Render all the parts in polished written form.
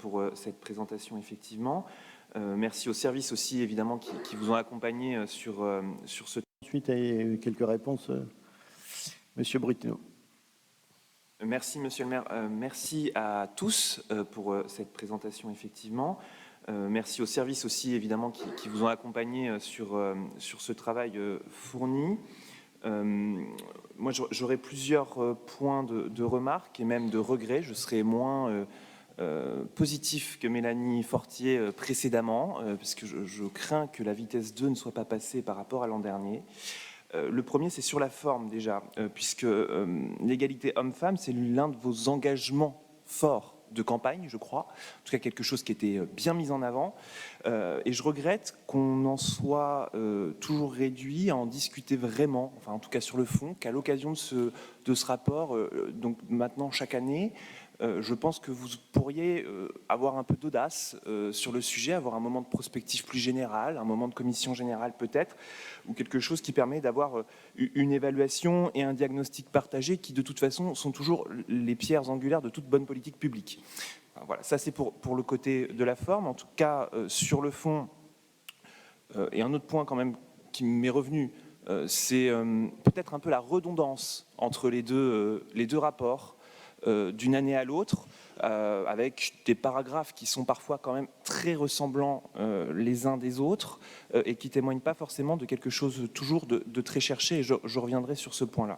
pour cette présentation, effectivement. Merci aux services aussi, évidemment, qui vous ont accompagné sur ce... Ensuite, il y a eu quelques réponses. Monsieur Brittino. Merci, Monsieur le maire. Merci à tous pour cette présentation, effectivement. Merci aux services aussi, évidemment, qui vous ont accompagné sur ce travail fourni. Moi, j'aurais plusieurs points de remarques et même de regrets. Je serai moins positif que Mélanie Fortier précédemment, parce que je crains que la vitesse 2 ne soit pas passée par rapport à l'an dernier. Le premier, c'est sur la forme déjà, puisque l'égalité homme-femme, c'est l'un de vos engagements forts de campagne, je crois, en tout cas quelque chose qui était bien mis en avant, et je regrette qu'on en soit toujours réduit à en discuter vraiment, enfin en tout cas sur le fond, qu'à l'occasion de ce rapport, donc maintenant chaque année, je pense que vous pourriez avoir un peu d'audace sur le sujet, avoir un moment de prospective plus générale, un moment de commission générale peut-être, ou quelque chose qui permet d'avoir une évaluation et un diagnostic partagé qui de toute façon sont toujours les pierres angulaires de toute bonne politique publique. Enfin, voilà, ça c'est pour le côté de la forme. En tout cas, sur le fond, et un autre point quand même qui m'est revenu, c'est peut-être un peu la redondance entre les deux rapports, d'une année à l'autre, avec des paragraphes qui sont parfois quand même très ressemblants les uns des autres et qui ne témoignent pas forcément de quelque chose toujours de très cherché, et je reviendrai sur ce point-là.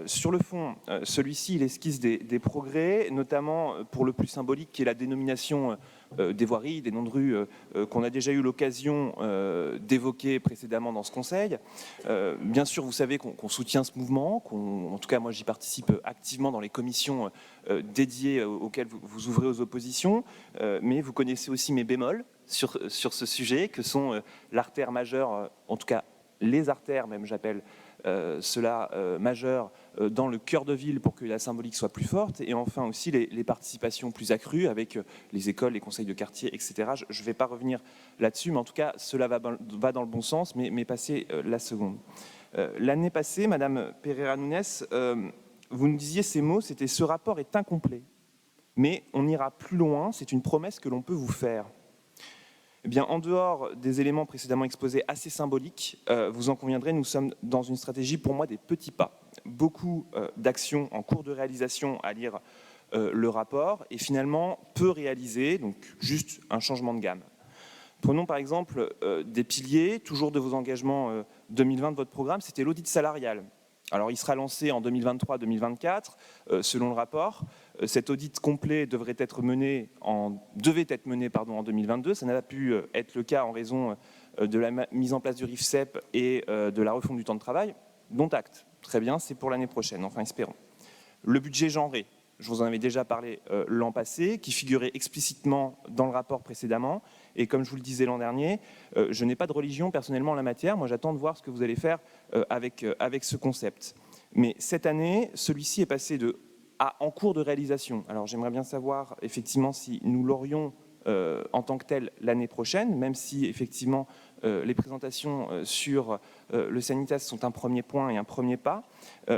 Sur le fond, celui-ci, il esquisse des progrès, notamment pour le plus symbolique, qui est la dénomination des voiries, des noms de rues qu'on a déjà eu l'occasion d'évoquer précédemment dans ce Conseil. Bien sûr, vous savez qu'on soutient ce mouvement, en tout cas moi j'y participe activement dans les commissions dédiées auxquelles vous ouvrez aux oppositions, mais vous connaissez aussi mes bémols sur ce sujet, que sont l'artère majeure, en tout cas les artères même j'appelle, cela majeur dans le cœur de ville pour que la symbolique soit plus forte, et enfin aussi les participations plus accrues avec les écoles, les conseils de quartier, etc. Je ne vais pas revenir là-dessus, mais en tout cas cela va dans le bon sens, mais passez la seconde. L'année passée, Madame Pereira-Nunes, vous nous disiez ces mots, c'était « ce rapport est incomplet, mais on ira plus loin, c'est une promesse que l'on peut vous faire ». Eh bien, en dehors des éléments précédemment exposés assez symboliques, vous en conviendrez, nous sommes dans une stratégie pour moi des petits pas. Beaucoup d'actions en cours de réalisation à lire le rapport et finalement peu réalisées, donc juste un changement de gamme. Prenons par exemple des piliers, toujours de vos engagements 2020 de votre programme, c'était l'audit salarial. Alors, il sera lancé en 2023-2024, selon le rapport. Cet audit complet devait être mené en 2022. Ça n'a pas pu être le cas en raison de la mise en place du RIFSEP et de la refonte du temps de travail, dont acte. Très bien, c'est pour l'année prochaine, enfin espérons. Le budget genré, je vous en avais déjà parlé l'an passé, qui figurait explicitement dans le rapport précédemment. Et comme je vous le disais l'an dernier, je n'ai pas de religion personnellement en la matière. Moi, j'attends de voir ce que vous allez faire avec ce concept. Mais cette année, celui-ci est passé à en cours de réalisation. Alors, j'aimerais bien savoir effectivement si nous l'aurions en tant que tel l'année prochaine, même si effectivement les présentations sur le Sanitas sont un premier point et un premier pas,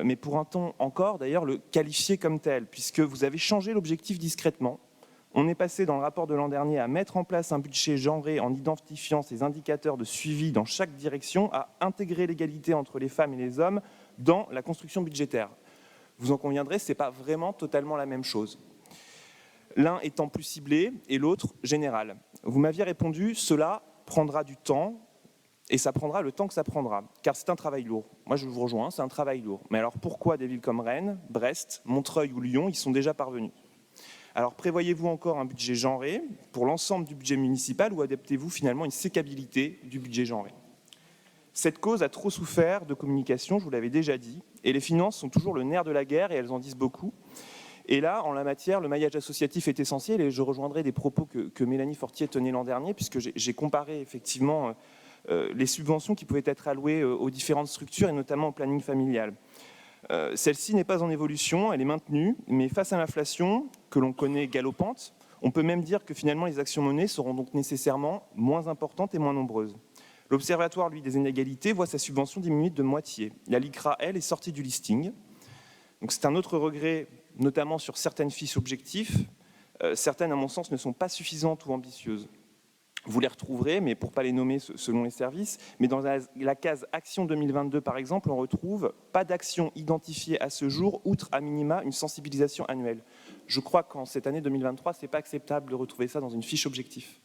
mais pourra-t-on encore d'ailleurs le qualifier comme tel, puisque vous avez changé l'objectif discrètement. On est passé dans le rapport de l'an dernier à mettre en place un budget genré en identifiant ces indicateurs de suivi dans chaque direction, à intégrer l'égalité entre les femmes et les hommes dans la construction budgétaire. Vous en conviendrez, ce n'est pas vraiment totalement la même chose. L'un étant plus ciblé et l'autre général. Vous m'aviez répondu, cela prendra du temps et ça prendra le temps que ça prendra, car c'est un travail lourd. Moi, je vous rejoins, c'est un travail lourd. Mais alors pourquoi des villes comme Rennes, Brest, Montreuil ou Lyon y sont déjà parvenus ? Alors prévoyez-vous encore un budget genré pour l'ensemble du budget municipal ou adaptez-vous finalement une sécabilité du budget genré ? Cette cause a trop souffert de communication, je vous l'avais déjà dit, et les finances sont toujours le nerf de la guerre et elles en disent beaucoup. Et là, en la matière, le maillage associatif est essentiel et je rejoindrai des propos que Mélanie Fortier tenait l'an dernier puisque j'ai comparé effectivement les subventions qui pouvaient être allouées aux différentes structures et notamment au planning familial. Celle-ci n'est pas en évolution, elle est maintenue, mais face à l'inflation que l'on connaît galopante, on peut même dire que finalement les actions menées seront donc nécessairement moins importantes et moins nombreuses. L'Observatoire, lui, des inégalités voit sa subvention diminuer de moitié. La LICRA, elle, est sortie du listing. Donc c'est un autre regret, notamment sur certaines fiches objectifs, Certaines, à mon sens, ne sont pas suffisantes ou ambitieuses. Vous les retrouverez, mais pour ne pas les nommer selon les services, mais dans la case Action 2022, par exemple, on retrouve pas d'action identifiée à ce jour, outre à minima une sensibilisation annuelle. Je crois qu'en cette année 2023, ce n'est pas acceptable de retrouver ça dans une fiche objectif.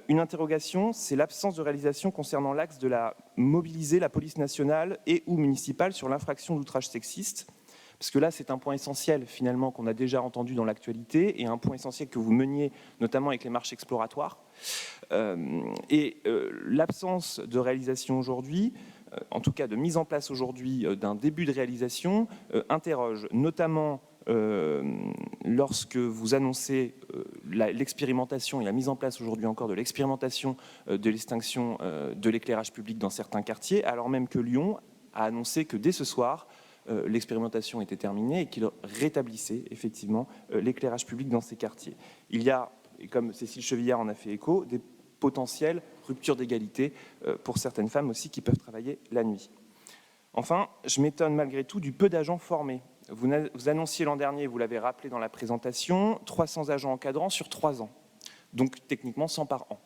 Une interrogation, c'est l'absence de réalisation concernant l'axe de mobiliser la police nationale et ou municipale sur l'infraction d'outrage sexiste. Parce que là, c'est un point essentiel, finalement, qu'on a déjà entendu dans l'actualité, et un point essentiel que vous meniez, notamment avec les marches exploratoires. L'absence de réalisation aujourd'hui, en tout cas de mise en place aujourd'hui d'un début de réalisation, interroge, notamment lorsque vous annoncez l'expérimentation et la mise en place aujourd'hui encore de l'expérimentation de l'extinction de l'éclairage public dans certains quartiers, alors même que Lyon a annoncé que dès ce soir, l'expérimentation était terminée et qu'il rétablissait effectivement l'éclairage public dans ces quartiers. Il y a, et comme Cécile Chevillard en a fait écho, des potentielles ruptures d'égalité pour certaines femmes aussi qui peuvent travailler la nuit. Enfin, je m'étonne malgré tout du peu d'agents formés. Vous annonciez l'an dernier, vous l'avez rappelé dans la présentation, 300 agents encadrants sur 3 ans, donc techniquement 100 par an.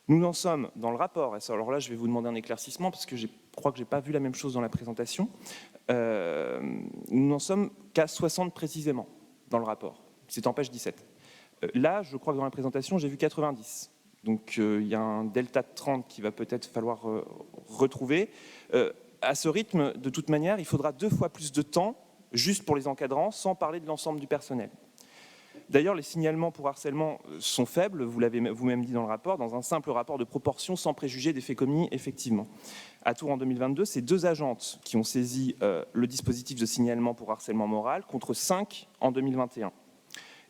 Nous en sommes dans le rapport, et alors là je vais vous demander un éclaircissement parce que je crois que je n'ai pas vu la même chose dans la présentation, nous n'en sommes qu'à 60 précisément dans le rapport, c'est en page 17. Là, je crois que dans la présentation, j'ai vu 90. Donc il y a un delta de 30 qu'il va peut-être falloir retrouver. À ce rythme, de toute manière, il faudra 2 fois plus de temps juste pour les encadrants, sans parler de l'ensemble du personnel. D'ailleurs, les signalements pour harcèlement sont faibles, vous l'avez vous-même dit dans le rapport, dans un simple rapport de proportion sans préjuger des faits commis, effectivement. À Tours, en 2022, c'est 2 agentes qui ont saisi le dispositif de signalement pour harcèlement moral, contre 5 en 2021.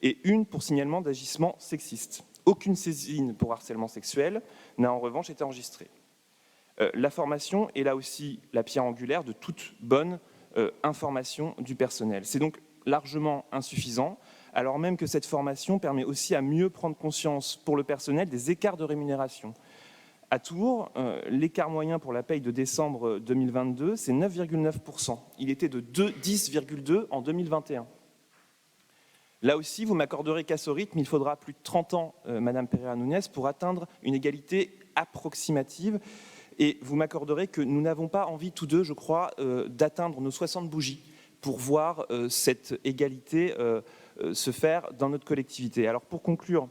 Et 1 pour signalement d'agissement sexiste. Aucune saisine pour harcèlement sexuel n'a en revanche été enregistrée. La formation est là aussi la pierre angulaire de toute bonne information du personnel. C'est donc largement insuffisant, alors même que cette formation permet aussi à mieux prendre conscience pour le personnel des écarts de rémunération. À Tours, l'écart moyen pour la paye de décembre 2022, c'est 9,9%. Il était de 10,2% en 2021. Là aussi, vous m'accorderez qu'à ce rythme, il faudra plus de 30 ans, Madame Pereira-Núñez, pour atteindre une égalité approximative. Et vous m'accorderez que nous n'avons pas envie, tous deux, je crois, d'atteindre nos 60 bougies pour voir cette égalité se faire dans notre collectivité. Alors pour conclure,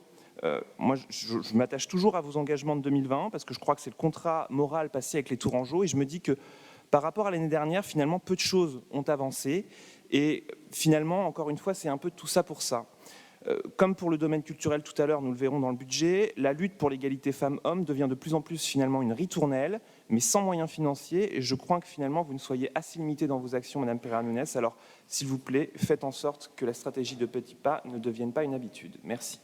moi je m'attache toujours à vos engagements de 2020 parce que je crois que c'est le contrat moral passé avec les Tourangeaux et je me dis que par rapport à l'année dernière, finalement, peu de choses ont avancé et finalement, encore une fois, c'est un peu tout ça pour ça. Comme pour le domaine culturel tout à l'heure, nous le verrons dans le budget, la lutte pour l'égalité femmes-hommes devient de plus en plus finalement une ritournelle, mais sans moyens financiers. Et je crois que finalement, vous ne soyez assez limité dans vos actions, Madame Pereira-Núñez. Alors, s'il vous plaît, faites en sorte que la stratégie de petits pas ne devienne pas une habitude. Merci.